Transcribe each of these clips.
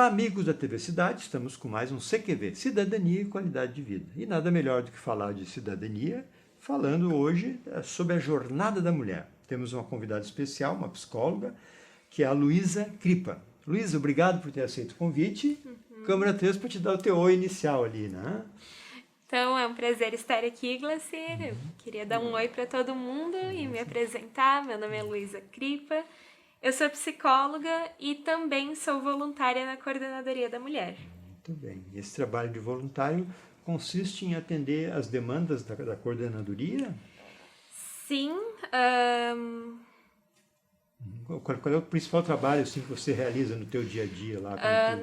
Olá, amigos da TV Cidade, estamos com mais um CQV, Cidadania e Qualidade de Vida. E nada melhor do que falar de cidadania, falando hoje sobre a jornada da mulher. Temos uma convidada especial, uma psicóloga, que é a Luísa Kripa. Luísa, obrigado por ter aceito o convite. Câmara 3 para te dar o teu oi inicial ali, né? Então, é um prazer estar aqui, Glacier. Eu queria dar um oi para todo mundo e me apresentar. Meu nome é Luísa Kripa. Eu sou psicóloga e também sou voluntária na Coordenadoria da Mulher. Muito bem. Esse trabalho de voluntário consiste em atender as demandas da coordenadoria? Sim, Qual é o principal trabalho assim, que você realiza no teu dia a dia lá?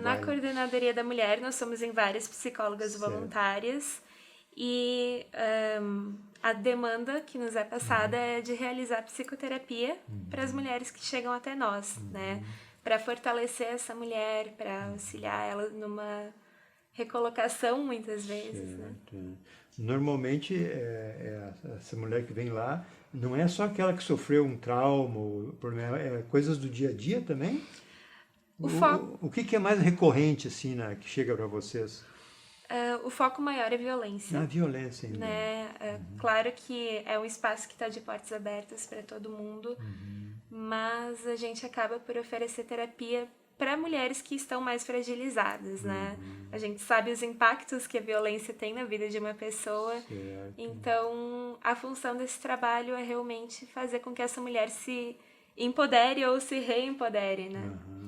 na Coordenadoria da Mulher nós somos em várias psicólogas Certo. voluntárias e a demanda que nos é passada é de realizar psicoterapia para as mulheres que chegam até nós, né? Para fortalecer essa mulher, para auxiliar ela numa recolocação muitas vezes, né? Certo. Normalmente, essa mulher que vem lá, não é só aquela que sofreu um trauma, ou problema, é coisas do dia a dia também? O que é mais recorrente, assim, que chega para vocês? O foco maior é violência. Na violência ainda. Né? Claro que é um espaço que está de portas abertas para todo mundo, mas a gente acaba por oferecer terapia para mulheres que estão mais fragilizadas, né? A gente sabe os impactos que a violência tem na vida de uma pessoa, Certo. então a função desse trabalho é realmente fazer com que essa mulher se empodere ou se reempodere, né? Aham.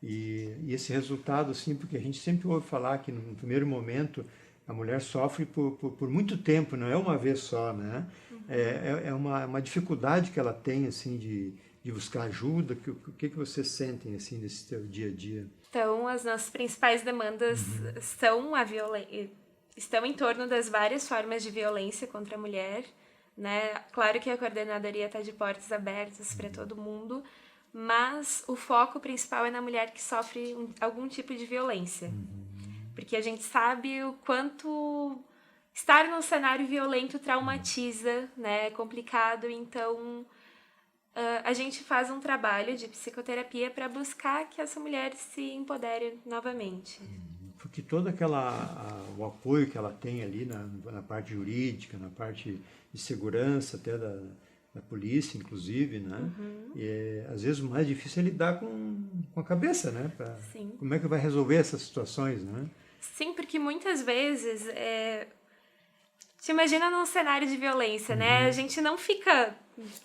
E esse resultado, assim, porque a gente sempre ouve falar que no primeiro momento a mulher sofre por muito tempo, não é uma vez só, né? É uma dificuldade que ela tem, assim, de buscar ajuda. O que vocês sentem, assim, nesse teu dia a dia? Então, as nossas principais demandas são estão em torno das várias formas de violência contra a mulher, né? Claro que a coordenadoria está de portas abertas para todo mundo, mas o foco principal é na mulher que sofre algum tipo de violência. Porque a gente sabe o quanto estar num cenário violento traumatiza, né? É complicado, então a gente faz um trabalho de psicoterapia para buscar que essa mulher se empodere novamente. Porque todo o apoio que ela tem ali na parte jurídica, na parte de segurança, até da polícia, inclusive, né? E às vezes o mais difícil é lidar com a cabeça, né? Sim. Como é que vai resolver essas situações, né? Sim, porque muitas vezes te imagina num cenário de violência, né? A gente não fica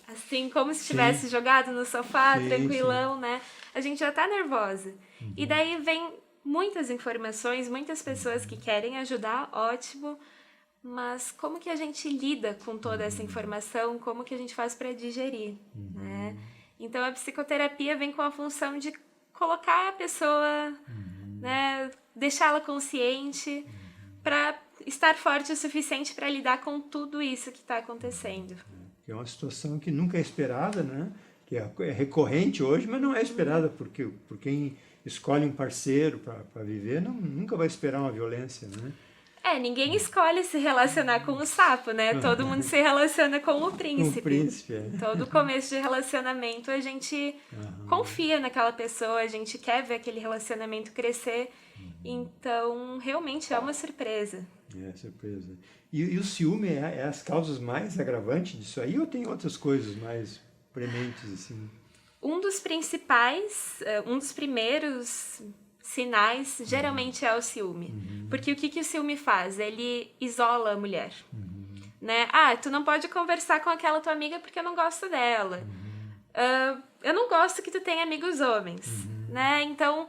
assim como se estivesse jogado no sofá, Sim, tranquilão, né? A gente já tá nervosa. E daí vem muitas informações, muitas pessoas que querem ajudar, ótimo. Mas como que a gente lida com toda essa informação? Como que a gente faz para digerir, né? Então a psicoterapia vem com a função de colocar a pessoa, né, deixá-la consciente para estar forte o suficiente para lidar com tudo isso que está acontecendo. Que é uma situação que nunca é esperada, né? Que é recorrente hoje, mas não é esperada por quem escolhe um parceiro para viver, nunca vai esperar uma violência, né? Ninguém escolhe se relacionar com o sapo, né? Todo mundo se relaciona com o príncipe. Com o príncipe, é. Todo começo de relacionamento a gente confia naquela pessoa, a gente quer ver aquele relacionamento crescer. Então, realmente é uma surpresa. É, surpresa. E o ciúme é as causas mais agravantes disso aí ou tem outras coisas mais prementes, assim? Um dos primeiros sinais geralmente é o ciúme. Porque o que o ciúme faz? Ele isola a mulher. Né? Tu não pode conversar com aquela tua amiga porque eu não gosto dela. Eu não gosto que tu tenha amigos homens. Né? Então,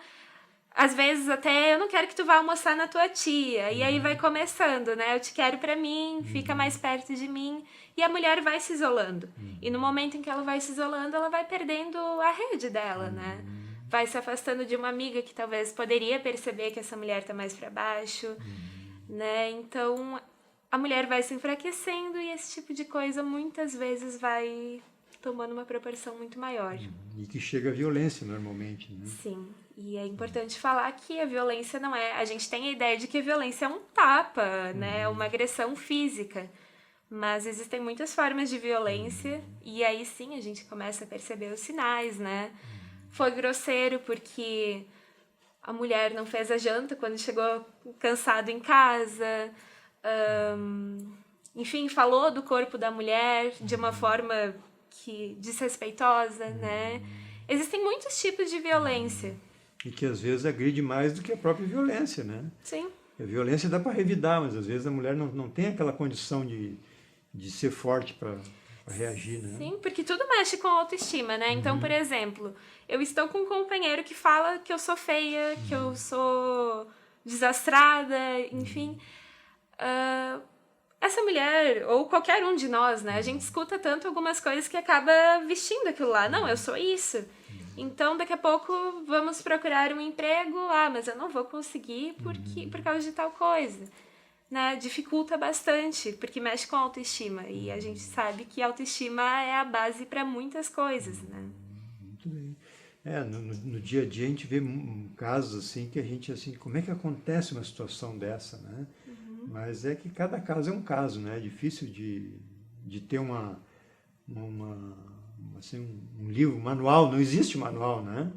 às vezes até eu não quero que tu vá almoçar na tua tia. E aí vai começando, né? Eu te quero pra mim, fica mais perto de mim. E a mulher vai se isolando. E no momento em que ela vai se isolando, ela vai perdendo a rede dela, né? Vai se afastando de uma amiga que talvez poderia perceber que essa mulher tá mais pra baixo, né? Então, a mulher vai se enfraquecendo e esse tipo de coisa muitas vezes vai tomando uma proporção muito maior. E que chega a violência normalmente, né? Sim, e é importante falar que a violência não é... A gente tem a ideia de que a violência é um tapa, né? Uma agressão física. Mas existem muitas formas de violência e aí sim a gente começa a perceber os sinais, né? Foi grosseiro porque a mulher não fez a janta quando chegou cansado em casa, enfim, falou do corpo da mulher de uma forma desrespeitosa, né? Existem muitos tipos de violência. E que às vezes agride mais do que a própria violência, né? Sim. A violência dá para revidar, mas às vezes a mulher não tem aquela condição de ser forte para reagir, né? Sim, porque tudo mexe com a autoestima, né? Então, por exemplo, eu estou com um companheiro que fala que eu sou feia, que eu sou desastrada, enfim. Essa mulher, ou qualquer um de nós, né? A gente escuta tanto algumas coisas que acaba vestindo aquilo lá. Não, eu sou isso. Então, daqui a pouco, vamos procurar um emprego. Ah, mas eu não vou conseguir por causa de tal coisa. Né? Dificulta bastante, porque mexe com a autoestima. E a gente sabe que a autoestima é a base para muitas coisas, né? Muito bem. No dia a dia a gente vê casos assim que a gente, assim, como é que acontece uma situação dessa, né? Mas é que cada caso é um caso, né? É difícil de ter assim, um livro, um manual, não existe manual, né?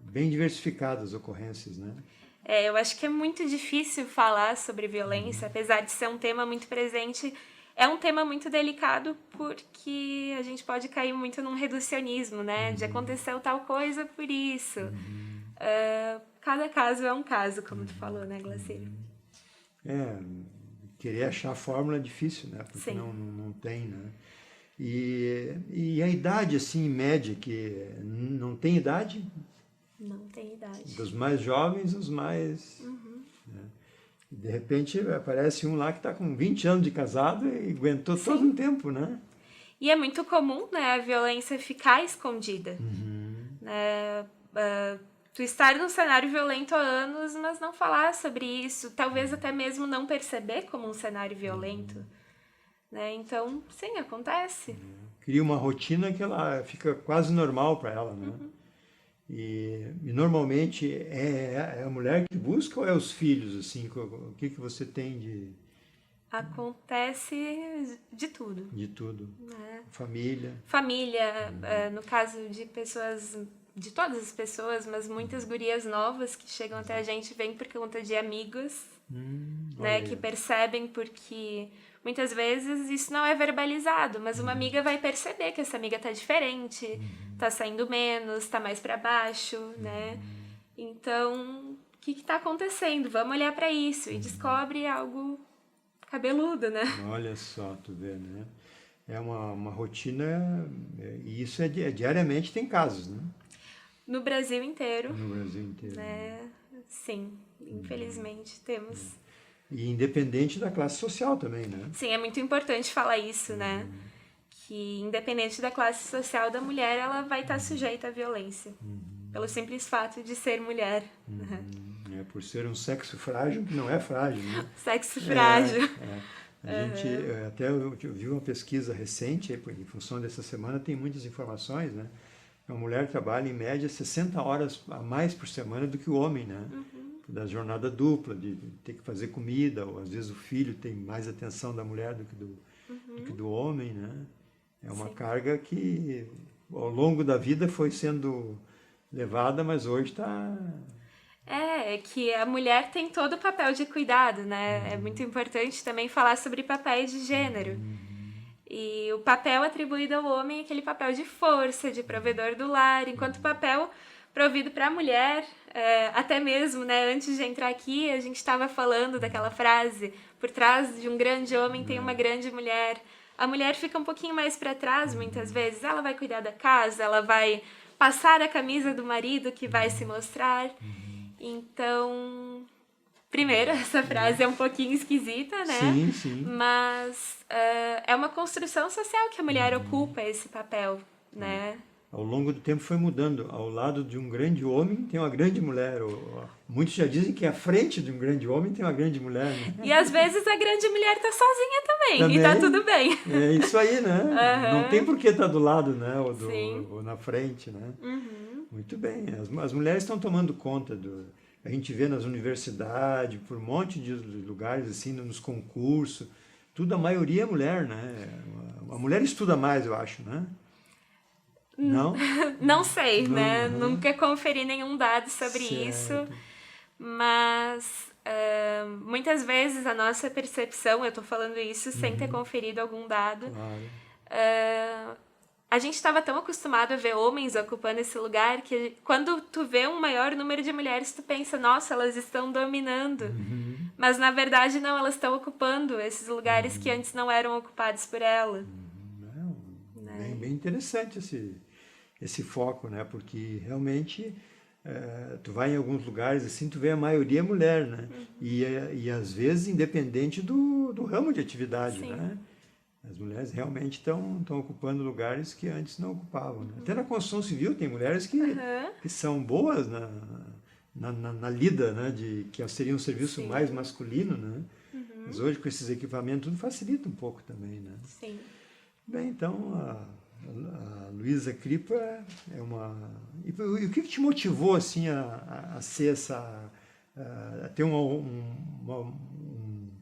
Bem diversificadas as ocorrências, né? Eu acho que é muito difícil falar sobre violência, apesar de ser um tema muito presente. É um tema muito delicado porque a gente pode cair muito num reducionismo, né? De aconteceu tal coisa por isso. Cada caso é um caso, como tu falou, né, Glacir? Querer achar a fórmula é difícil, né? Porque Sim. não tem, né? E a idade, assim, em média, que não tem idade? Não tem idade. Dos mais jovens aos mais... Né? De repente aparece um lá que está com 20 anos de casado e aguentou todo um tempo, né? E é muito comum, né, a violência ficar escondida. Né? Tu estar num cenário violento há anos, mas não falar sobre isso. Talvez até mesmo não perceber como um cenário violento. Né? Então, sim, acontece. Cria uma rotina que ela fica quase normal para ela, né? E normalmente é a mulher que busca ou é os filhos, assim? O que você tem de... Acontece de tudo. De tudo. Né? Família. Família, no caso de pessoas, de todas as pessoas, mas muitas gurias novas que chegam até a gente vêm por conta de amigos, né? Que percebem porque... Muitas vezes isso não é verbalizado, mas uma amiga vai perceber que essa amiga tá diferente, tá saindo menos, tá mais para baixo, né? Então, o que tá acontecendo? Vamos olhar para isso e descobre algo cabeludo, né? Olha só, tu vê, né? É uma rotina, e isso diariamente tem casos, né? No Brasil inteiro. No Brasil inteiro. Né? Sim, infelizmente temos... E independente da classe social também, né? Sim, é muito importante falar isso, né? Que independente da classe social da mulher, ela vai estar sujeita à violência. Pelo simples fato de ser mulher. Por ser um sexo frágil, que não é frágil, né? Sexo frágil. A gente, até eu vi uma pesquisa recente, em função dessa semana, tem muitas informações, né? A mulher trabalha em média 60 horas a mais por semana do que o homem, né? Da jornada dupla, de ter que fazer comida, ou às vezes o filho tem mais atenção da mulher do que do homem, né? É uma carga que ao longo da vida foi sendo levada, mas hoje está... É que a mulher tem todo o papel de cuidado, né? É muito importante também falar sobre papéis de gênero. E o papel atribuído ao homem é aquele papel de força, de provedor do lar, enquanto o papel provido para a mulher, até mesmo, né, antes de entrar aqui, a gente estava falando daquela frase, por trás de um grande homem tem uma grande mulher. A mulher fica um pouquinho mais para trás, muitas vezes. Ela vai cuidar da casa, ela vai passar a camisa do marido que vai se mostrar. Então, primeiro, essa frase é um pouquinho esquisita, né? Sim, sim. Mas é uma construção social que a mulher ocupa esse papel, né? Ao longo do tempo foi mudando. Ao lado de um grande homem tem uma grande mulher. Muitos já dizem que à frente de um grande homem tem uma grande mulher. Né? E às vezes a grande mulher tá sozinha também. E tá tudo bem. É isso aí, né? Não tem por que estar do lado, né? Ou na frente, né? Muito bem. As mulheres estão tomando conta a gente vê nas universidades, por um monte de lugares, assim, nos concursos. Tudo, a maioria é mulher, né? A mulher estuda mais, eu acho, né? Não? Não sei, Não, né? não. Nunca conferi nenhum dado sobre isso, Certo. mas muitas vezes a nossa percepção, eu tô falando isso sem ter conferido algum dado, Claro. a gente estava tão acostumado a ver homens ocupando esse lugar que quando tu vê um maior número de mulheres, tu pensa, nossa, elas estão dominando. Mas na verdade não, elas estão ocupando esses lugares que antes não eram ocupados por ela. Bem interessante esse foco, né? Porque realmente tu vai em alguns lugares assim, tu vê a maioria mulher, né? E às vezes independente do ramo de atividade, Sim. né? As mulheres realmente estão ocupando lugares que antes não ocupavam, né? Até na construção civil tem mulheres que são boas na lida, né? Que seria um serviço Sim. mais masculino, né? Mas hoje com esses equipamentos tudo facilita um pouco também, né? Sim. Bem, então a Luísa Kripa é uma... E o que te motivou assim a ser a ter um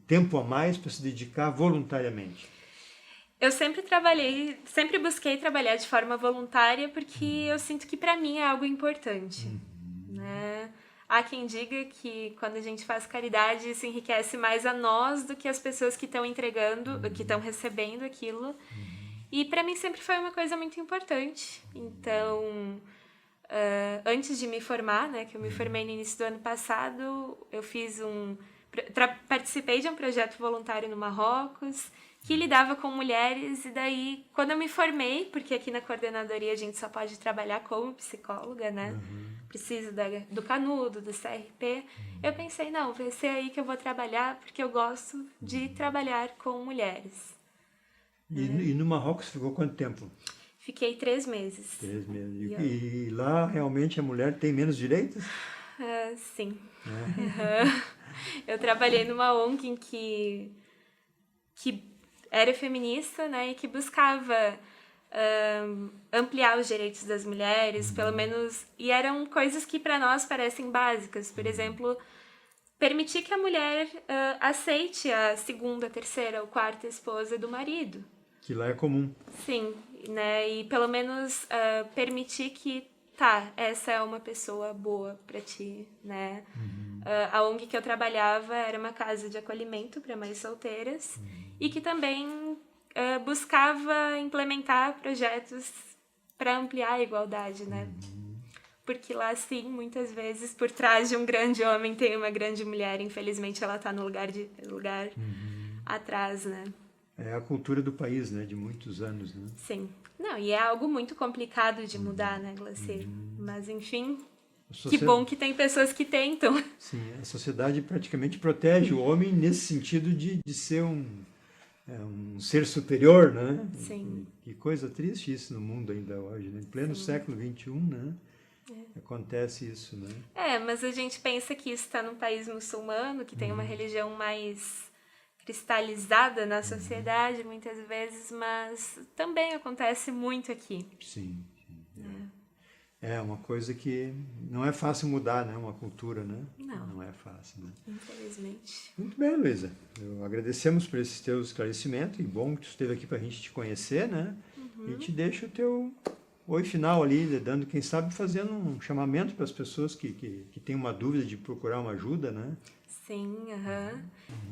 tempo a mais para se dedicar voluntariamente? Eu sempre sempre busquei trabalhar de forma voluntária porque eu sinto que para mim é algo importante, né? Há quem diga que quando a gente faz caridade isso enriquece mais a nós do que as pessoas que estão entregando, que estão recebendo aquilo. E para mim sempre foi uma coisa muito importante. Então, antes de me formar, né, que eu me formei no início do ano passado, eu fiz participei de um projeto voluntário no Marrocos que lidava com mulheres e daí quando eu me formei, porque aqui na coordenadoria a gente só pode trabalhar como psicóloga, né? Preciso do canudo, do CRP. Eu pensei, não, vai ser aí que eu vou trabalhar porque eu gosto de trabalhar com mulheres. E no Marrocos ficou quanto tempo? Fiquei 3 meses. 3 meses. E lá realmente a mulher tem menos direitos? Sim. Eu trabalhei numa ONG que era feminista, né, e que buscava ampliar os direitos das mulheres, pelo menos, e eram coisas que para nós parecem básicas. Por exemplo, permitir que a mulher aceite a segunda, terceira ou quarta esposa do marido. Que lá é comum. Sim, né? E pelo menos permitir que, essa é uma pessoa boa pra ti, né? A ONG que eu trabalhava era uma casa de acolhimento para mães solteiras e que também buscava implementar projetos para ampliar a igualdade, né? Porque lá, sim, muitas vezes, por trás de um grande homem tem uma grande mulher. Infelizmente, ela tá no lugar atrás, né? É a cultura do país, né? De muitos anos, né? Sim. Não, e é algo muito complicado de mudar, né, Glacier? Mas, enfim, que bom que tem pessoas que tentam. Sim, a sociedade praticamente protege o homem nesse sentido de ser um ser superior, né? Sim. Que coisa triste isso no mundo ainda hoje, né? Em pleno século XXI, né? Acontece isso, né? Mas a gente pensa que isso está num país muçulmano, que tem uma religião mais cristalizada na sociedade, muitas vezes, mas também acontece muito aqui. Sim. É uma coisa que não é fácil mudar, né? Uma cultura, né? Não é fácil, né? Infelizmente. Muito bem, Luísa. Agradecemos por esses teus esclarecimentos e bom que tu esteve aqui para a gente te conhecer, né? E te deixo o teu oi final ali, dando, quem sabe, fazendo um chamamento para as pessoas que têm uma dúvida de procurar uma ajuda, né? Sim,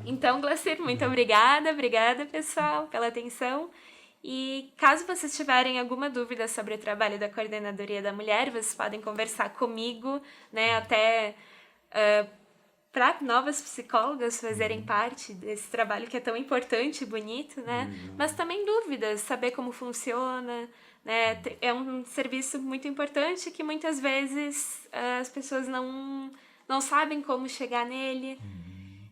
Então, Glacier, muito obrigada. Obrigada, pessoal, pela atenção. E caso vocês tiverem alguma dúvida sobre o trabalho da Coordenadoria da Mulher, vocês podem conversar comigo, né? Até para novas psicólogas fazerem parte desse trabalho que é tão importante e bonito, né? Mas também dúvidas, saber como funciona, né? É um serviço muito importante que muitas vezes as pessoas não sabem como chegar nele.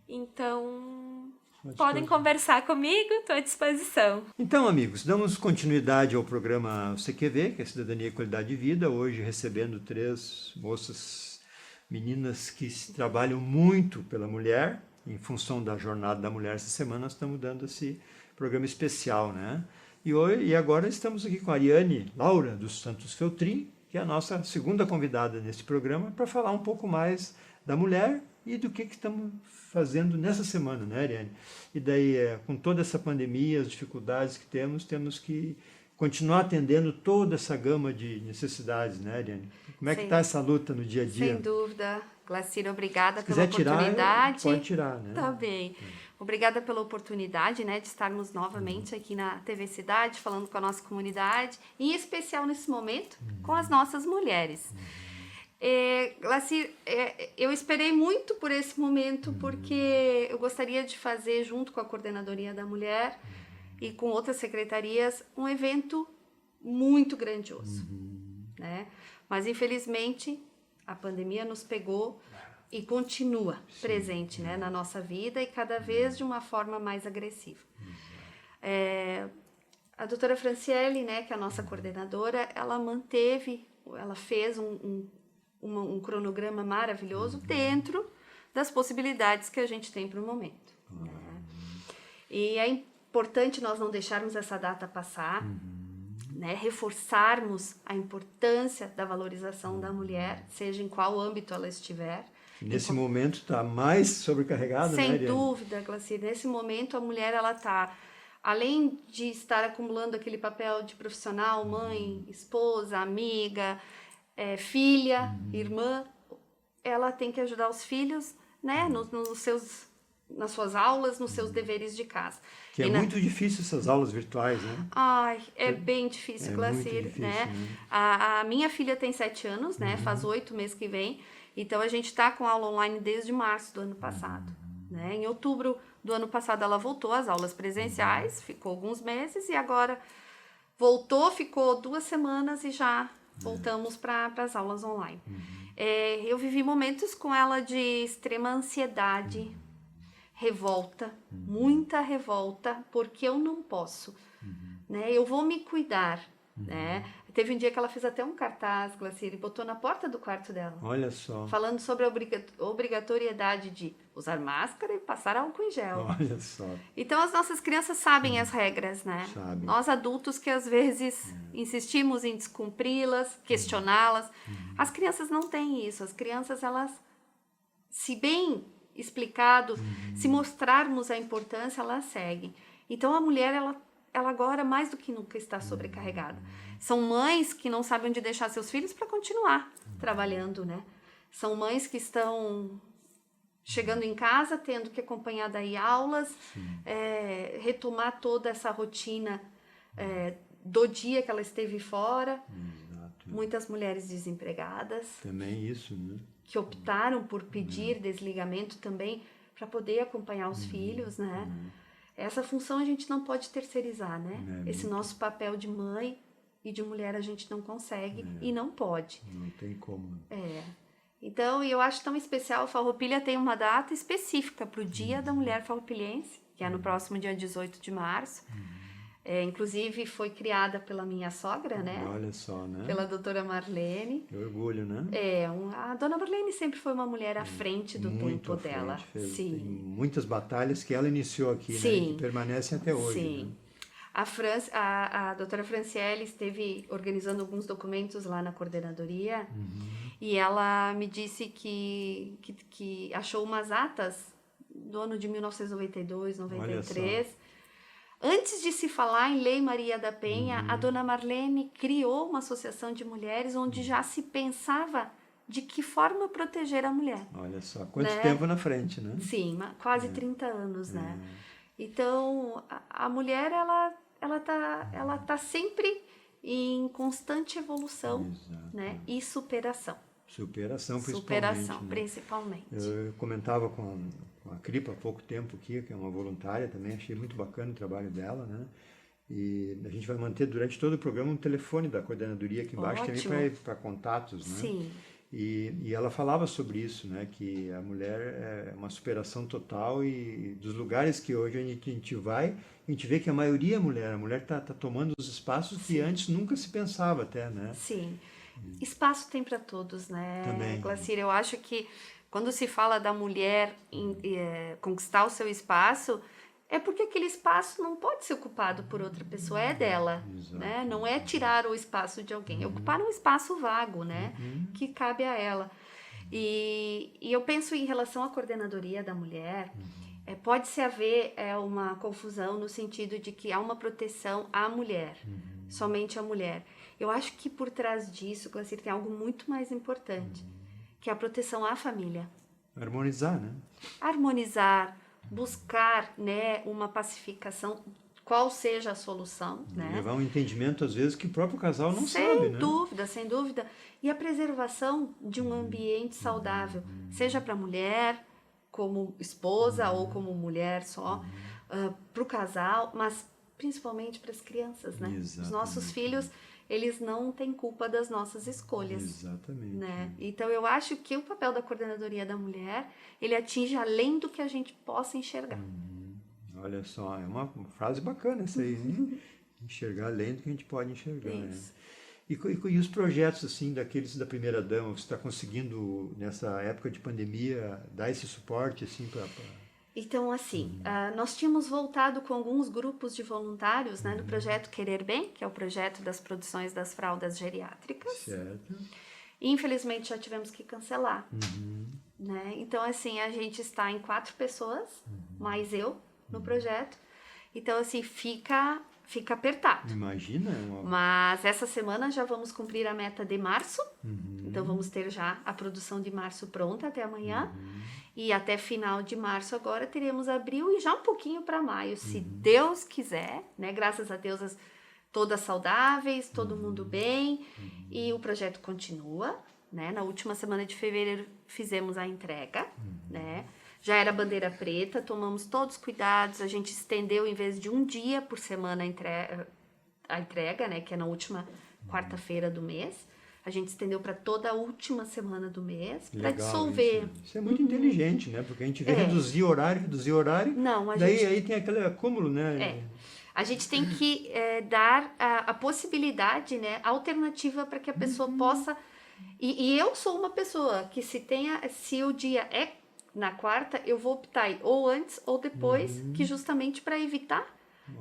Então, podem conversar comigo, estou à disposição. Então, amigos, damos continuidade ao programa CQV, que é Cidadania e Qualidade de Vida, hoje recebendo 3 moças, meninas que trabalham muito pela mulher, em função da Jornada da Mulher. Essa semana nós estamos dando esse programa especial, né? E agora estamos aqui com a Ariane Laura dos Santos Feltrin, que é a nossa segunda convidada nesse programa, para falar um pouco mais da mulher e do que estamos fazendo nessa semana, né, Ariane? E daí, com toda essa pandemia, as dificuldades que temos que continuar atendendo toda essa gama de necessidades, né, Ariane? Como é que Sem- está essa luta no dia a dia? Sem dúvida. Glacira, obrigada Se pela quiser tirar, oportunidade. pode tirar, né? Tá bem. Obrigada pela oportunidade, né, de estarmos novamente aqui na TV Cidade, falando com a nossa comunidade, em especial nesse momento, com as nossas mulheres. Glacir, eu esperei muito por esse momento, porque eu gostaria de fazer, junto com a Coordenadoria da Mulher e com outras secretarias, um evento muito grandioso, né? Mas, infelizmente, a pandemia nos pegou e continua presente, né, na nossa vida e cada vez de uma forma mais agressiva. A doutora Franciele, né, que é a nossa coordenadora, ela fez um cronograma maravilhoso dentro das possibilidades que a gente tem para o momento. Né? E é importante nós não deixarmos essa data passar, né, reforçarmos a importância da valorização da mulher, seja em qual âmbito ela estiver. Nesse momento está mais sobrecarregada, né, Sem Ariane? dúvida, Glacir. Nesse momento, a mulher, ela está, além de estar acumulando aquele papel de profissional, mãe, esposa, amiga, filha, irmã, ela tem que ajudar os filhos, né, nas suas aulas, nos seus deveres de casa. Que é muito difícil essas aulas virtuais, né? Ai, é bem difícil, Glacir, muito difícil, né? A minha filha tem 7 anos, né? Faz 8 meses que vem. Então, a gente está com aula online desde março do ano passado, né? Em outubro do ano passado, ela voltou às aulas presenciais, ficou alguns meses e agora voltou, ficou 2 semanas e já voltamos para as aulas online. Eu vivi momentos com ela de extrema ansiedade, revolta, muita revolta, porque eu não posso, né? Eu vou me cuidar, né? Teve um dia que ela fez até um cartaz, Glacir, e botou na porta do quarto dela. Olha só. Falando sobre a obrigatoriedade de usar máscara e passar álcool em gel. Olha só. Então, as nossas crianças sabem as regras, né? Sabem. Nós adultos que às vezes insistimos em descumpri-las, questioná-las. As crianças não têm isso. As crianças, elas, se bem explicado, se mostrarmos a importância, elas seguem. Então, a mulher, ela agora, mais do que nunca, está sobrecarregada. São mães que não sabem onde deixar seus filhos para continuar trabalhando, né? São mães que estão chegando em casa, tendo que acompanhar daí aulas, retomar toda essa rotina do dia que ela esteve fora. Exato. Muitas mulheres desempregadas. Também isso, né? Que optaram por pedir desligamento também para poder acompanhar os filhos, né? Essa função a gente não pode terceirizar, né? Esse nosso papel de mãe e de mulher a gente não consegue e não pode. Não tem como. Então, eu acho tão especial, a Farroupilha tem uma data específica para o Dia da Mulher Farroupilhense, que é no próximo dia 18 de março. Inclusive, foi criada pela minha sogra, né? Olha só, né? Pela doutora Marlene. Que orgulho, né? A dona Marlene sempre foi uma mulher à frente do Muito tempo dela. Tem Sim. muitas batalhas que ela iniciou aqui, Sim. né? Que permanecem até hoje. Sim. Né? A doutora Franciele esteve organizando alguns documentos lá na coordenadoria e ela me disse que achou umas atas do ano de 1992, 93. Antes de se falar em Lei Maria da Penha, a dona Marlene criou uma associação de mulheres onde já se pensava de que forma proteger a mulher. Olha só, quanto né? tempo na frente, né? Sim, quase 30 anos, né? Então, a mulher, ela tá sempre em constante evolução, né? E superação. Superação, Superação, né? principalmente. Eu comentava com a Cripa há pouco tempo aqui, que é uma voluntária também, achei muito bacana o trabalho dela, né? E a gente vai manter durante todo o programa um telefone da coordenadoria aqui embaixo também para contatos, né? Sim. E ela falava sobre isso, né? Que a mulher é uma superação total e dos lugares que hoje a gente vai, a gente vê que a maioria é mulher. A mulher tá tomando os espaços que antes nunca se pensava até, né? Sim. Espaço tem para todos, né, Também. Glacir? Eu acho que quando se fala da mulher conquistar o seu espaço, é porque aquele espaço não pode ser ocupado por outra pessoa, é dela, né? Não é tirar o espaço de alguém, é ocupar um espaço vago, né? Que cabe a ela. E eu penso em relação à coordenadoria da mulher, pode-se haver uma confusão no sentido de que há uma proteção à mulher. somente a mulher. Eu acho que por trás disso, Glacir, tem algo muito mais importante, que é a proteção à família. Harmonizar, né? Harmonizar, buscar, né, uma pacificação, qual seja a solução, né? Levar um entendimento, às vezes, que o próprio casal não Sem sabe, né? dúvida, sem dúvida. E a preservação de um ambiente saudável, seja para a mulher, como esposa ou como mulher só, para o casal, mas principalmente para as crianças, né? Os nossos filhos, eles não têm culpa das nossas escolhas. Exatamente. Né? Então, eu acho que o papel da coordenadoria da mulher, ele atinge além do que a gente possa enxergar. Olha só, é uma frase bacana essa aí, hein? Enxergar além do que a gente pode enxergar. Isso. E os projetos, assim, daqueles da primeira dama, você está conseguindo, nessa época de pandemia, dar esse suporte, assim, para... Então, assim, nós tínhamos voltado com alguns grupos de voluntários, né, do projeto Querer Bem, que é o projeto das produções das fraldas geriátricas. Certo. E, infelizmente, já tivemos que cancelar. Né? Então, assim, a gente está em 4 pessoas, mais eu, no projeto. Então, assim, fica apertado. Imagina. Mas essa semana já vamos cumprir a meta de março. Então, vamos ter já a produção de março pronta até amanhã. E até final de março agora teremos abril e já um pouquinho para maio, se Deus quiser, né? Graças a Deus, todas saudáveis, todo mundo bem. E o projeto continua, né? Na última semana de fevereiro fizemos a entrega, né? Já era bandeira preta, tomamos todos os cuidados, a gente estendeu em vez de um dia por semana a entrega, né? Que é na última quarta-feira do mês. A gente estendeu para toda a última semana do mês, para dissolver. Isso é muito inteligente, né? Porque a gente vê reduzir horário. Não, Aí tem aquele acúmulo, né? A gente tem que dar a possibilidade, né? Alternativa para que a pessoa possa... E eu sou uma pessoa que se o dia é na quarta, eu vou optar ou antes ou depois, que justamente para evitar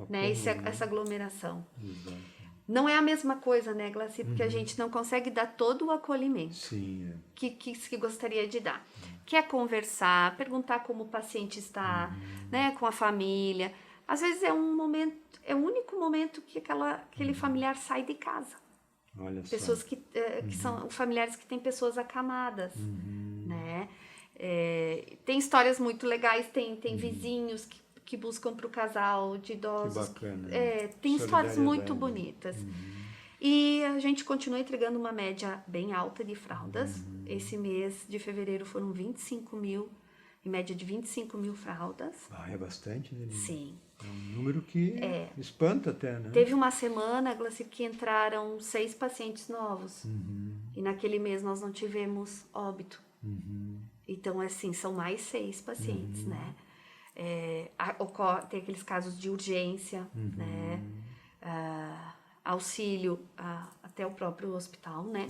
né, essa aglomeração. Exato. Não é a mesma coisa, né, Glaci? Porque a gente não consegue dar todo o acolhimento que gostaria de dar. Que é conversar, perguntar como o paciente está, né, com a família. Às vezes é o único momento que aquele familiar sai de casa. Olha pessoas só. que são familiares que têm pessoas acamadas, né? Tem histórias muito legais, tem vizinhos que buscam para o casal de idosos. Que bacana. Tem histórias muito bonitas. E a gente continua entregando uma média bem alta de fraldas. Esse mês de fevereiro foram 25 mil, em média de 25 mil fraldas. É bastante, né? Sim. É um número que espanta até, né? Teve uma semana, Glaci, que entraram 6 pacientes novos. E naquele mês nós não tivemos óbito. Então, assim, são mais 6 pacientes, né? Tem aqueles casos de urgência, né? Auxílio até o próprio hospital, né?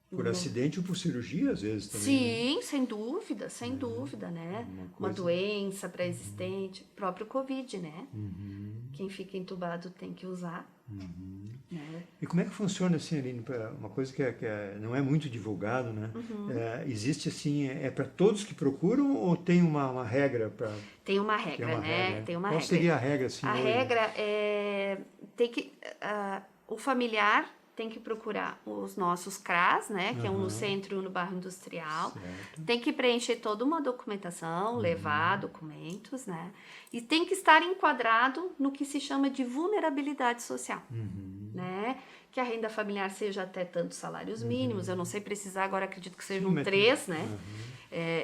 Por acidente ou por cirurgia, às vezes, também. Sim, né? sem dúvida, né? Uma doença pré-existente, próprio Covid, né? Quem fica entubado tem que usar. Né? E como é que funciona, assim, Aline, uma coisa que não é muito divulgado, né? Existe, assim, para todos que procuram ou tem uma regra para... Tem uma regra, né? Tem uma Qual regra. seria a regra, assim? A regra é... o familiar tem que procurar os nossos CRAS, né? Que é um no centro e um no bairro industrial. Certo. Tem que preencher toda uma documentação, levar documentos, né? E tem que estar enquadrado no que se chama de vulnerabilidade social, né? Que a renda familiar seja até tantos salários mínimos. Eu não sei precisar, agora acredito que sejam 3, né?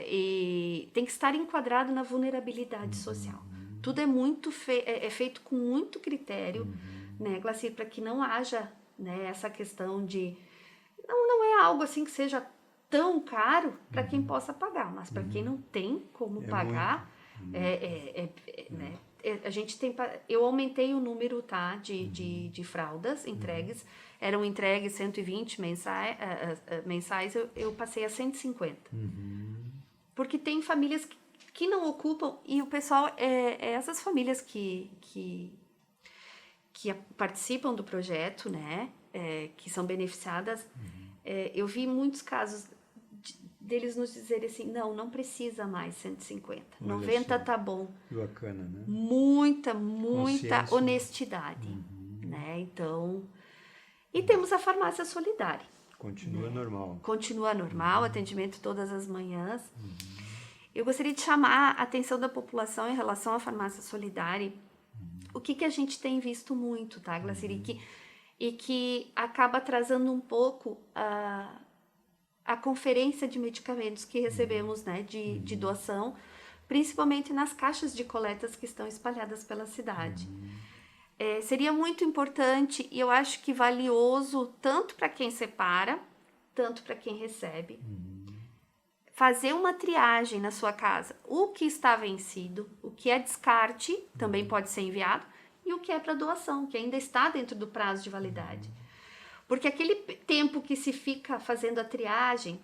E tem que estar enquadrado na vulnerabilidade social. Tudo é feito com muito critério, né, Glaci, para que não haja, né, essa questão de... Não é algo assim que seja tão caro para quem possa pagar, mas para quem não tem como pagar, né, a gente tem... Eu aumentei o número, tá, de fraldas entregues. Eram entregues 120 mensais, eu passei a 150. Porque tem famílias que não ocupam, e o pessoal, essas famílias que participam do projeto, né, que são beneficiadas, eu vi muitos casos deles nos dizerem assim, não precisa mais 150, Olha 90 só. tá bom. Bacana, né? Muita Consciência. honestidade, né? né? Então, e temos a farmácia solidária. Continua normal. Continua normal, atendimento todas as manhãs. Eu gostaria de chamar a atenção da população em relação à farmácia solidária. O que a gente tem visto muito, tá, Glacir? E que acaba atrasando um pouco a conferência de medicamentos que recebemos, né, de doação, principalmente nas caixas de coletas que estão espalhadas pela cidade. Seria muito importante e eu acho que valioso tanto para quem separa, tanto para quem recebe, fazer uma triagem na sua casa. O que está vencido, o que é descarte, também pode ser enviado, e o que é para doação, que ainda está dentro do prazo de validade. Porque aquele tempo que se fica fazendo a triagem,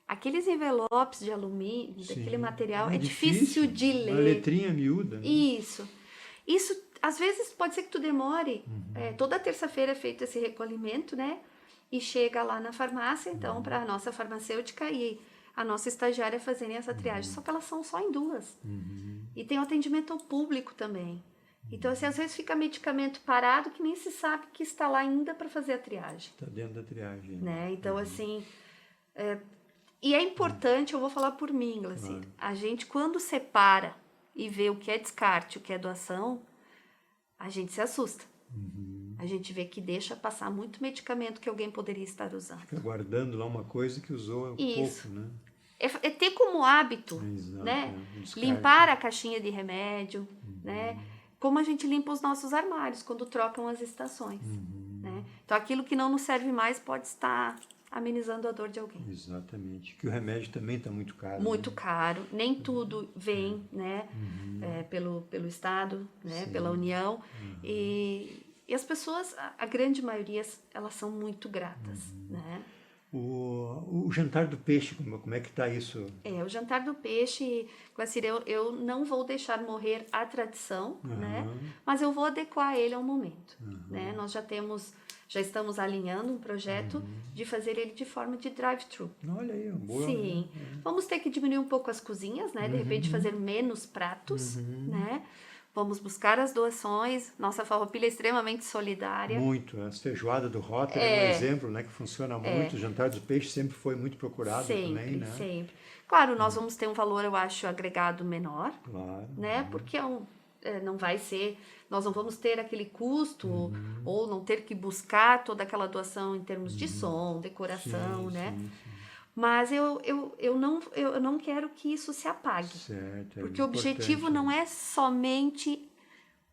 aqueles envelopes de alumínio, daquele material, é difícil de ler. Uma letrinha miúda. Né? Isso, às vezes pode ser que tu demore. Toda terça-feira é feito esse recolhimento, né? E chega lá na farmácia, então, para a nossa farmacêutica e a nossa estagiária fazerem essa triagem. Só que elas são só em 2. E tem o atendimento ao público também. Então, assim, às vezes fica medicamento parado que nem se sabe que está lá ainda para fazer a triagem. Está dentro da triagem. Né? Então, assim... E é importante, eu vou falar por mim, Glacir, a gente quando separa e vê o que é descarte, o que é doação, a gente se assusta. A gente vê que deixa passar muito medicamento que alguém poderia estar usando. Fica guardando lá uma coisa que usou Isso. pouco, né? É ter como hábito, Exato, né? Descarte. Limpar a caixinha de remédio, né? Como a gente limpa os nossos armários quando trocam as estações, né? Então, aquilo que não nos serve mais pode estar amenizando a dor de alguém. Exatamente. Que o remédio também está muito caro. Muito né? caro. Nem tudo vem, né? Pelo Estado, né? Pela União. E as pessoas, a grande maioria, elas são muito gratas, né? O jantar do peixe, como é que está isso? O jantar do peixe, Glacir, eu não vou deixar morrer a tradição, né? Mas eu vou adequar ele ao momento, né? Nós já estamos alinhando um projeto de fazer ele de forma de drive-thru. Olha aí, boa. Sim. Né? Vamos ter que diminuir um pouco as cozinhas, né? De repente fazer menos pratos, né? Vamos buscar as doações. Nossa farroupilha é extremamente solidária. Muito. A feijoada do Rotter é um exemplo, né? Que funciona muito. O jantar do peixe sempre foi muito procurado também, né? Sempre. Claro, nós vamos ter um valor, eu acho, agregado menor. Claro. Né? Porque não vai ser... Nós não vamos ter aquele custo ou não ter que buscar toda aquela doação em termos de som, decoração, né? Sim. Mas eu não quero que isso se apague. Certo, porque o objetivo não é somente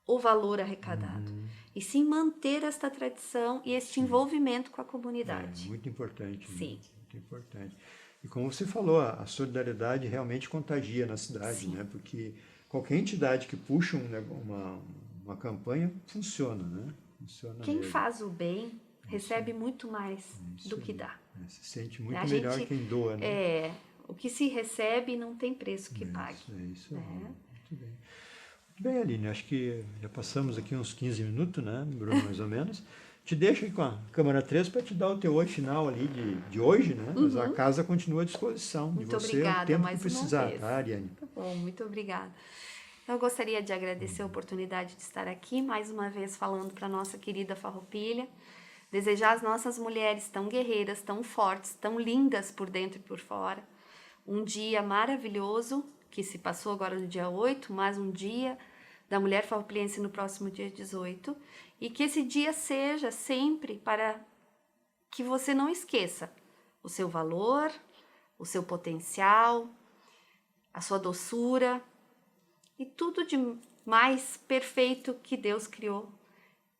o valor arrecadado, e sim manter esta tradição e este envolvimento com a comunidade. Muito importante. Sim. Muito importante. E como você falou, a solidariedade realmente contagia na cidade, né? Porque qualquer entidade que puxa uma campanha funciona, né? Funciona Quem mesmo. faz o bem recebe muito mais do que dá. Se sente muito A melhor gente, quem doa, né? O que se recebe não tem preço que pague. Isso, muito bem. Muito bem, Aline, acho que já passamos aqui uns 15 minutos, né, Bruno, mais ou menos. Te deixo aí com a câmera 3 para te dar o teu oi final ali de hoje, né? Mas a casa continua à disposição de Muito você obrigada, o tempo mais que uma precisar, vez. tá, Ariane? Tá bom, muito obrigada. Eu gostaria de agradecer a oportunidade de estar aqui, mais uma vez falando para a nossa querida Farroupilha. Desejar às nossas mulheres tão guerreiras, tão fortes, tão lindas por dentro e por fora. Um dia maravilhoso, que se passou agora no dia 8, mais um dia da mulher farroupilhense no próximo dia 18. E que esse dia seja sempre para que você não esqueça o seu valor, o seu potencial, a sua doçura e tudo de mais perfeito que Deus criou,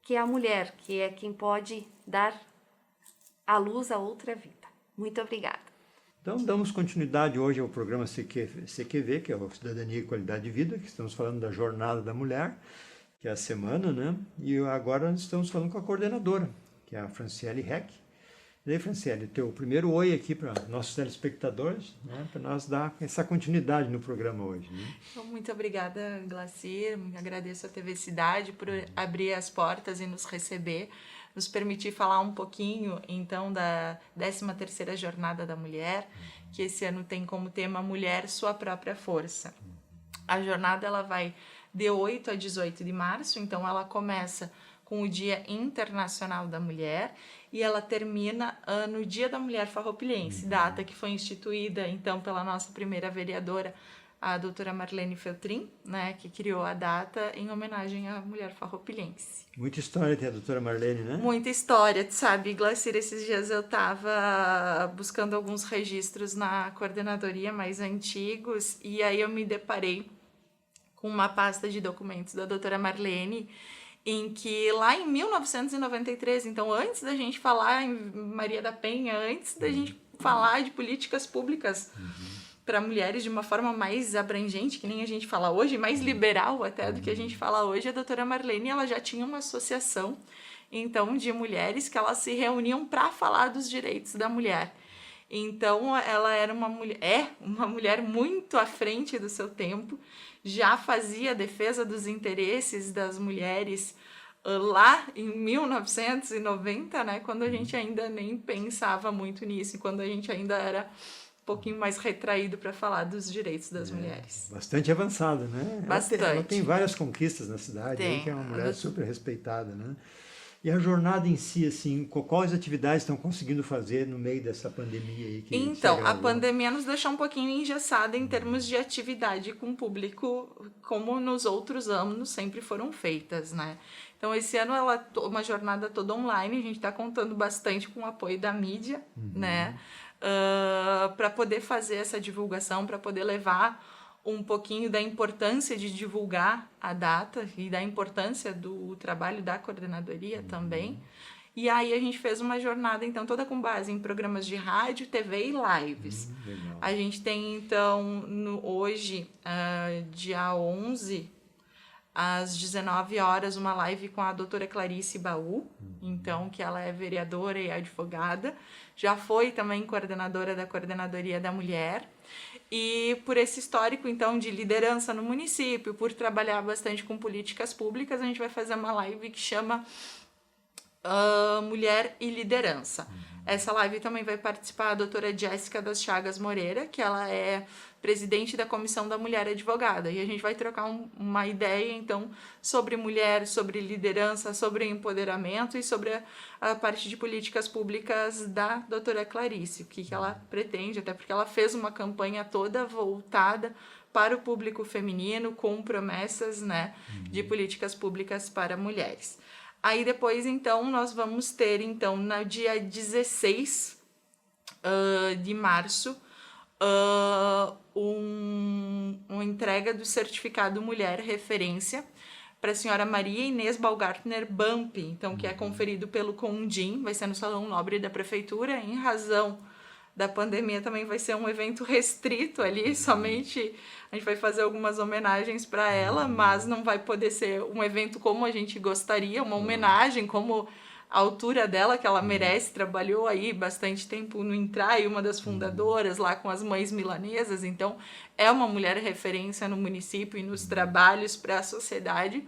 que é a mulher, que é quem pode dar à luz a outra vida. Muito obrigada. Então, damos continuidade hoje ao programa CQV, que é o Cidadania e Qualidade de Vida, que estamos falando da Jornada da Mulher, que é a semana, né? E agora nós estamos falando com a coordenadora, que é a Franciele Heck. E aí, Franciele, teu primeiro oi aqui para nossos telespectadores, né? Para nós dar essa continuidade no programa hoje, né? Então, muito obrigada, Glacir. Agradeço a TV Cidade por abrir as portas e nos receber, nos permitir falar um pouquinho, então, da 13ª Jornada da Mulher, que esse ano tem como tema Mulher, Sua Própria Força. A jornada ela vai de 8 a 18 de março, então ela começa com o Dia Internacional da Mulher, e ela termina no Dia da Mulher Farroupilhense, data que foi instituída, então, pela nossa primeira vereadora, a doutora Marlene Feltrin, né, que criou a data em homenagem à mulher farroupilhense. Muita história tem a doutora Marlene, né? Muita história, tu sabe, Glacir, esses dias eu estava buscando alguns registros na coordenadoria mais antigos, e aí eu me deparei com uma pasta de documentos da doutora Marlene, em que lá em 1993, então antes da gente falar em Maria da Penha, antes da gente falar de políticas públicas para mulheres de uma forma mais abrangente, que nem a gente fala hoje, mais liberal até do que a gente fala hoje, a doutora Marlene ela já tinha uma associação então de mulheres que elas se reuniam para falar dos direitos da mulher. Então ela era uma mulher muito à frente do seu tempo, já fazia a defesa dos interesses das mulheres lá em 1990, né, quando a gente ainda nem pensava muito nisso, e quando a gente ainda era um pouquinho mais retraído para falar dos direitos das mulheres. Bastante avançada, né? Bastante. Ela tem várias conquistas na cidade, aí, que é uma mulher super respeitada, né? E a jornada em si, assim, quais atividades estão conseguindo fazer no meio dessa pandemia aí? Que então, a pandemia nos deixou um pouquinho engessada em termos de atividade com o público, como nos outros anos sempre foram feitas, né? Então, esse ano ela uma jornada toda online, a gente está contando bastante com o apoio da mídia, né? Para poder fazer essa divulgação, para poder levar um pouquinho da importância de divulgar a data e da importância do trabalho da coordenadoria também. E aí a gente fez uma jornada, então, toda com base em programas de rádio, TV e lives. Legal. A gente tem, então, hoje, dia 11, às 19 horas, uma live com a doutora Clarice Baú, então, que ela é vereadora e advogada. Já foi também coordenadora da Coordenadoria da Mulher. E por esse histórico, então, de liderança no município, por trabalhar bastante com políticas públicas, a gente vai fazer uma live que chama Mulher e Liderança. Essa live também vai participar a doutora Jéssica das Chagas Moreira, que ela é presidente da Comissão da Mulher Advogada. E a gente vai trocar uma ideia, então, sobre mulher, sobre liderança, sobre empoderamento e sobre a parte de políticas públicas da doutora Clarice, o que ela pretende, até porque ela fez uma campanha toda voltada para o público feminino, com promessas, né, de políticas públicas para mulheres. Aí depois, então, nós vamos ter, então, no dia 16 de março, uma entrega do certificado Mulher Referência para a senhora Maria Inês Balgartner Bamp, então, que é conferido pelo Condim, vai ser no Salão Nobre da Prefeitura, em razão da pandemia também vai ser um evento restrito ali, somente a gente vai fazer algumas homenagens para ela, mas não vai poder ser um evento como a gente gostaria, uma homenagem como a altura dela, que ela merece, trabalhou aí bastante tempo no Intrai, uma das fundadoras lá com as mães milanesas, então é uma mulher referência no município e nos trabalhos para a sociedade,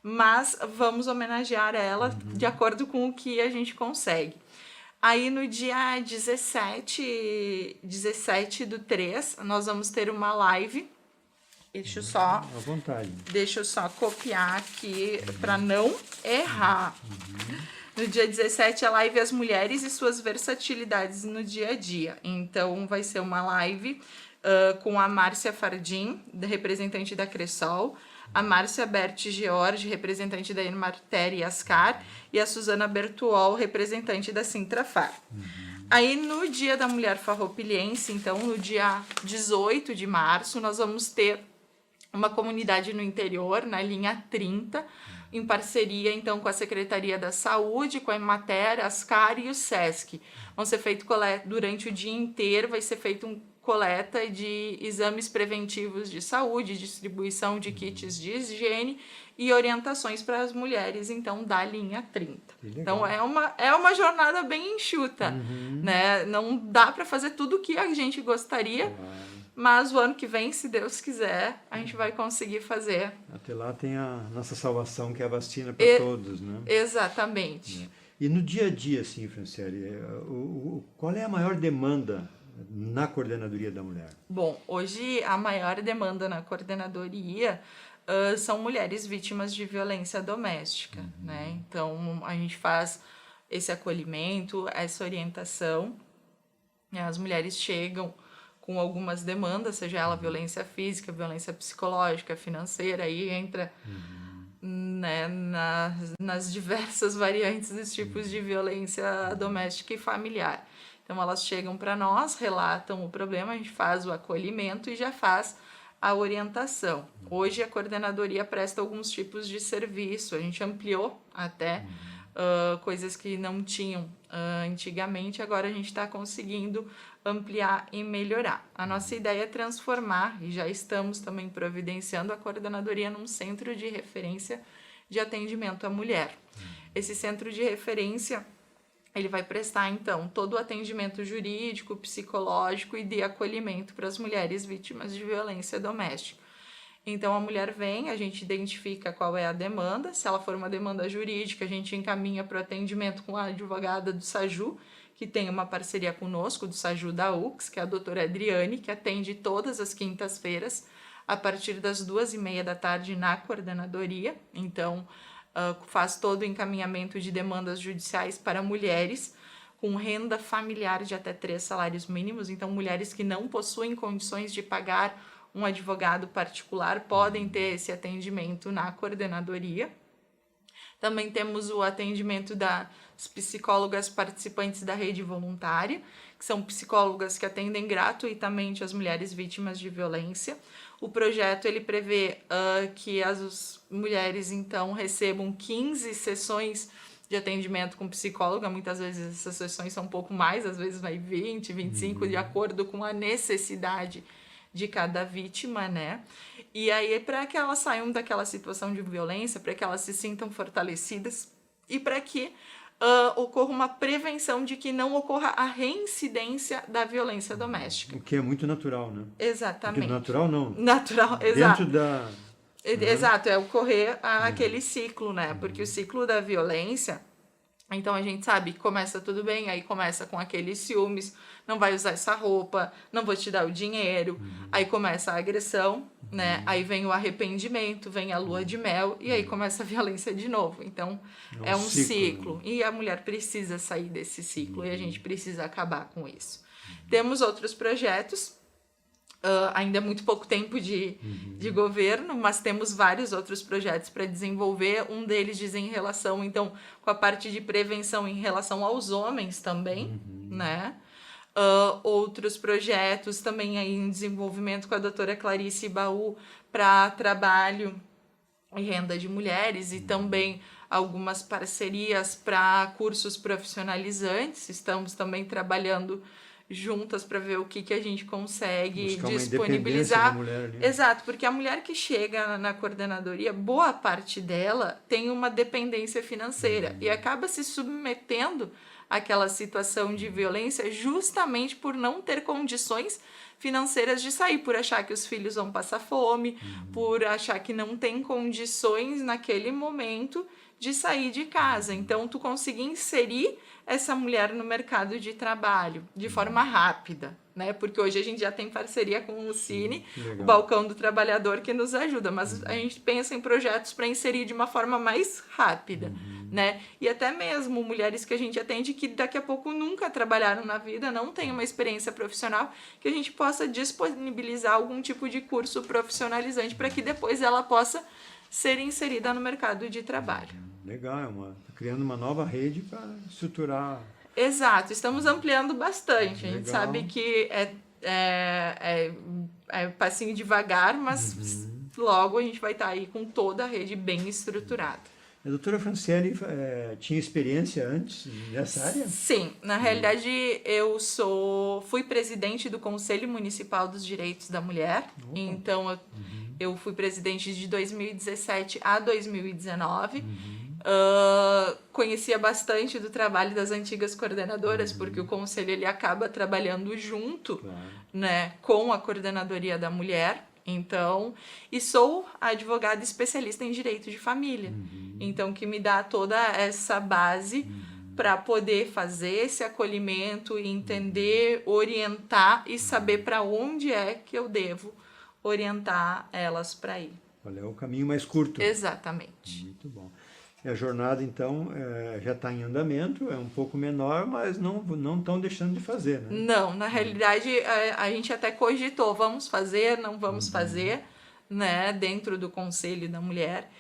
mas vamos homenagear ela de acordo com o que a gente consegue. Aí no dia 17/3, nós vamos ter uma live. Deixa eu só copiar aqui para não errar. No dia 17, a live As Mulheres e Suas Versatilidades no Dia a Dia. Então, vai ser uma live com a Márcia Fardim, representante da Cressol, a Márcia Berti George, representante da Emater e Ascar, e a Suzana Bertuol, representante da Sintrafar. Aí, no Dia da Mulher Farroupilhense, então, no dia 18 de março, nós vamos ter uma comunidade no interior, na linha 30, em parceria, então, com a Secretaria da Saúde, com a Emater, Ascar e o SESC. Vão ser feitos durante o dia inteiro, vai ser feito coleta de exames preventivos de saúde, distribuição de kits de higiene e orientações para as mulheres, então, da linha 30. Então, é uma jornada bem enxuta, né? Não dá para fazer tudo o que a gente gostaria, mas o ano que vem, se Deus quiser, a gente vai conseguir fazer. Até lá tem a nossa salvação, que é a vacina para todos, né? Exatamente. E no dia a dia, assim, Franciele, qual é a maior demanda na Coordenadoria da Mulher? Bom, hoje a maior demanda na Coordenadoria são mulheres vítimas de violência doméstica, né? Então, a gente faz esse acolhimento, essa orientação. As mulheres chegam com algumas demandas, seja ela violência física, violência psicológica, financeira, aí entra né, nas diversas variantes dos tipos de violência doméstica e familiar. Então, elas chegam para nós, relatam o problema, a gente faz o acolhimento e já faz a orientação. Hoje, a coordenadoria presta alguns tipos de serviço, a gente ampliou até coisas que não tinham antigamente, agora a gente está conseguindo ampliar e melhorar. A nossa ideia é transformar, e já estamos também providenciando a coordenadoria num centro de referência de atendimento à mulher. Esse centro de referência, ele vai prestar, então, todo o atendimento jurídico, psicológico e de acolhimento para as mulheres vítimas de violência doméstica. Então, a mulher vem, a gente identifica qual é a demanda. Se ela for uma demanda jurídica, a gente encaminha para o atendimento com a advogada do SAJU, que tem uma parceria conosco, do SAJU da UX, que é a doutora Adriane, que atende todas as quintas-feiras, a partir das 2h30 da tarde na coordenadoria. Então, faz todo o encaminhamento de demandas judiciais para mulheres com renda familiar de até 3 salários mínimos. Então, mulheres que não possuem condições de pagar um advogado particular podem ter esse atendimento na coordenadoria. Também temos o atendimento das psicólogas participantes da rede voluntária, que são psicólogas que atendem gratuitamente as mulheres vítimas de violência. O projeto ele prevê que as mulheres, então, recebam 15 sessões de atendimento com psicóloga. Muitas vezes essas sessões são um pouco mais, às vezes vai 20, 25, de acordo com a necessidade de cada vítima, né? E aí, para que elas saiam daquela situação de violência, para que elas se sintam fortalecidas e para que ocorra uma prevenção de que não ocorra a reincidência da violência doméstica. O que é muito natural, né? Exatamente. Porque natural não. Natural, exato. Dentro da... Exato, é ocorrer aquele ciclo, né? Porque o ciclo da violência, então a gente sabe que começa tudo bem, aí começa com aqueles ciúmes, não vai usar essa roupa, não vou te dar o dinheiro, aí começa a agressão, né? Aí vem o arrependimento, vem a lua de mel e aí começa a violência de novo. Então é um ciclo. E a mulher precisa sair desse ciclo e a gente precisa acabar com isso. Temos outros projetos. Ainda é muito pouco tempo de governo, mas temos vários outros projetos para desenvolver. Um deles diz em relação, então, com a parte de prevenção em relação aos homens também, né? Outros projetos também aí em desenvolvimento com a doutora Clarice Baú para trabalho e renda de mulheres e também algumas parcerias para cursos profissionalizantes. Estamos também trabalhando juntas para ver o que a gente consegue disponibilizar. Da mulher ali. Exato, porque a mulher que chega na coordenadoria, boa parte dela tem uma dependência financeira e acaba se submetendo àquela situação de violência justamente por não ter condições financeiras de sair, por achar que os filhos vão passar fome, por achar que não tem condições naquele momento de sair de casa. Então, tu conseguir inserir essa mulher no mercado de trabalho de forma rápida, né? Porque hoje a gente já tem parceria com o Cine, o Balcão do Trabalhador, que nos ajuda, mas a gente pensa em projetos para inserir de uma forma mais rápida, né? E até mesmo mulheres que a gente atende que daqui a pouco nunca trabalharam na vida, não têm uma experiência profissional, que a gente possa disponibilizar algum tipo de curso profissionalizante para que depois ela possa ser inserida no mercado de trabalho. Legal, tá criando uma nova rede para estruturar. Exato, estamos ampliando bastante. A gente Legal. sabe que é passinho devagar, mas logo a gente vai estar aí com toda a rede bem estruturada. A doutora Franciele tinha experiência antes nessa área? Sim, na realidade fui presidente do Conselho Municipal dos Direitos da Mulher, então eu fui presidente de 2017 a 2019. Conhecia bastante do trabalho das antigas coordenadoras, porque o conselho ele acaba trabalhando junto, né, com a coordenadoria da mulher. Então, e sou advogada especialista em direito de família, então que me dá toda essa base para poder fazer esse acolhimento e entender, orientar e saber para onde é que eu devo orientar elas para ir. Qual é o caminho mais curto? Exatamente. Muito bom. E a jornada, então, já está em andamento, é um pouco menor, mas não estão deixando de fazer, né? Não, na realidade, a gente até cogitou, vamos fazer, não vamos fazer, né, dentro do Conselho da Mulher.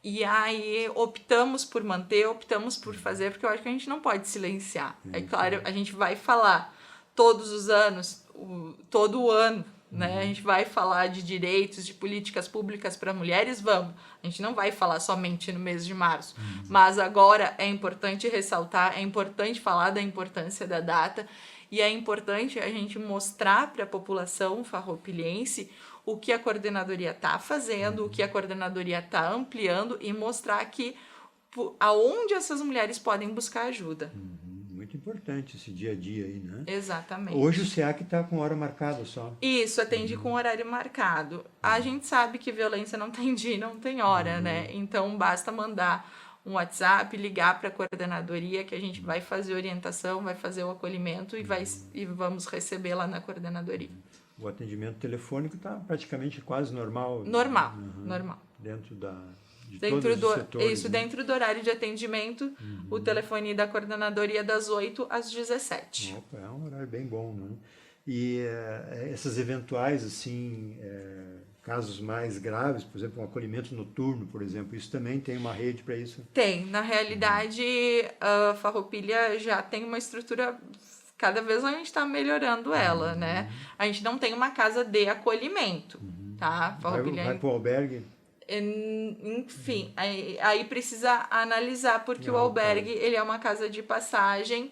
E aí optamos por manter, optamos por fazer, porque eu acho que a gente não pode silenciar. É claro, a gente vai falar todos os anos, todo o ano, né? A gente vai falar de direitos, de políticas públicas para mulheres, vamos. A gente não vai falar somente no mês de março. Mas agora é importante ressaltar, é importante falar da importância da data e é importante a gente mostrar para a população farroupilhense o que a coordenadoria está fazendo, o que a coordenadoria está ampliando e mostrar que aonde essas mulheres podem buscar ajuda. Muito importante esse dia a dia aí, né? Exatamente. Hoje o SEAC está com hora marcada só. Isso, atende com horário marcado. A gente sabe que violência não tem dia, não tem hora, né? Então basta mandar um WhatsApp, ligar para a coordenadoria que a gente vai fazer orientação, vai fazer o acolhimento e vamos receber lá na coordenadoria. O atendimento telefônico está praticamente quase normal. Normal, Uhum. normal. Dentro de Dentro todos do, os setores. isso, né? dentro do horário de atendimento, o telefone da coordenadoria das 8 às 17. Opa, é um horário bem bom, né? E essas eventuais, assim, casos mais graves, por exemplo, um acolhimento noturno, por exemplo, isso também tem uma rede para isso? Tem. Na realidade, a Farroupilha já tem uma estrutura, cada vez a gente está melhorando ela, né? A gente não tem uma casa de acolhimento, tá? Farroupilha Vai para o albergue? Enfim, aí precisa analisar, porque o albergue ele é uma casa de passagem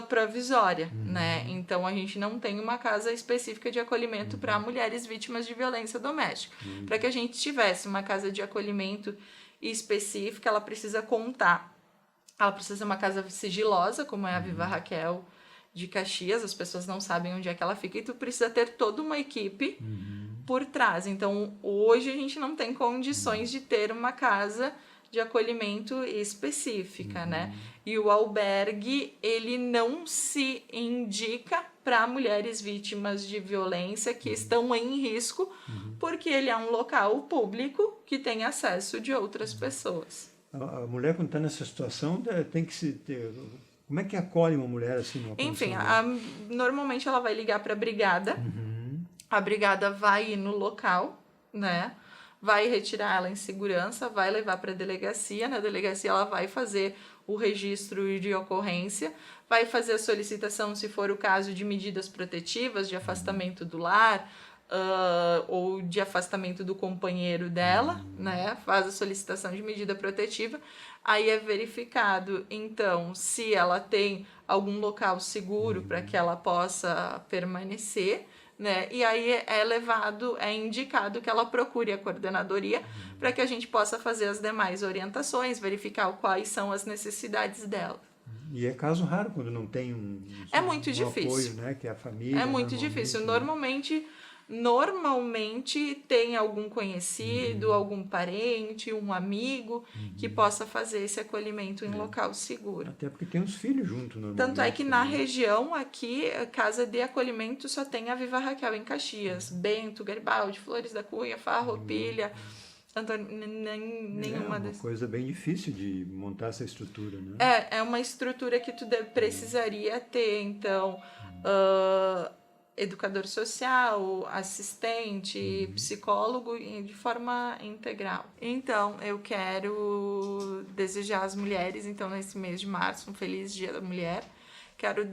provisória, né? Então a gente não tem uma casa específica de acolhimento para mulheres vítimas de violência doméstica. Para que a gente tivesse uma casa de acolhimento específica, ela precisa contar. Ela precisa ser uma casa sigilosa, como é a Viva Raquel de Caxias, as pessoas não sabem onde é que ela fica, e tu precisa ter toda uma equipe por trás. Então, hoje a gente não tem condições de ter uma casa de acolhimento específica, né? E o albergue, ele não se indica para mulheres vítimas de violência que estão em risco, porque ele é um local público que tem acesso de outras pessoas. A mulher, quando está nessa situação, tem que se ter... Como é que acolhe uma mulher assim numa Enfim, condição normalmente ela vai ligar para a brigada, a brigada vai ir no local, né? Vai retirar ela em segurança, vai levar para a delegacia, na delegacia ela vai fazer o registro de ocorrência, vai fazer a solicitação, se for o caso, de medidas protetivas, de afastamento do lar, ou de afastamento do companheiro dela, né? Faz a solicitação de medida protetiva, aí é verificado, então, se ela tem algum local seguro para que ela possa permanecer, né? E aí é indicado que ela procure a coordenadoria para que a gente possa fazer as demais orientações, verificar quais são as necessidades dela. E é caso raro quando não tem É muito um difícil. apoio, né? Que é a família. É muito difícil. né? Normalmente tem algum conhecido, algum parente, um amigo que possa fazer esse acolhimento em local seguro. Até porque tem os filhos junto, normalmente. Tanto é que na né? região aqui, a casa de acolhimento só tem a Viva Raquel em Caxias. Bento, Garibaldi, Flores da Cunha, Farroupilha, nenhuma uma dessas. coisa bem difícil de montar essa estrutura, né? É uma estrutura que tu precisaria ter, então, educador social, assistente, psicólogo de forma integral. Então, eu quero desejar às mulheres, então, nesse mês de março, um feliz Dia da Mulher. Quero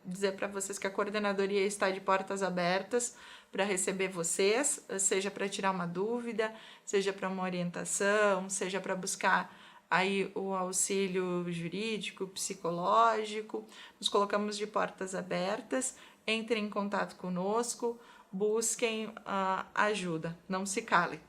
dizer para vocês que a coordenadoria está de portas abertas para receber vocês, seja para tirar uma dúvida, seja para uma orientação, seja para buscar aí o auxílio jurídico, psicológico. Nos colocamos de portas abertas, entrem em contato conosco, busquem ajuda, não se calem.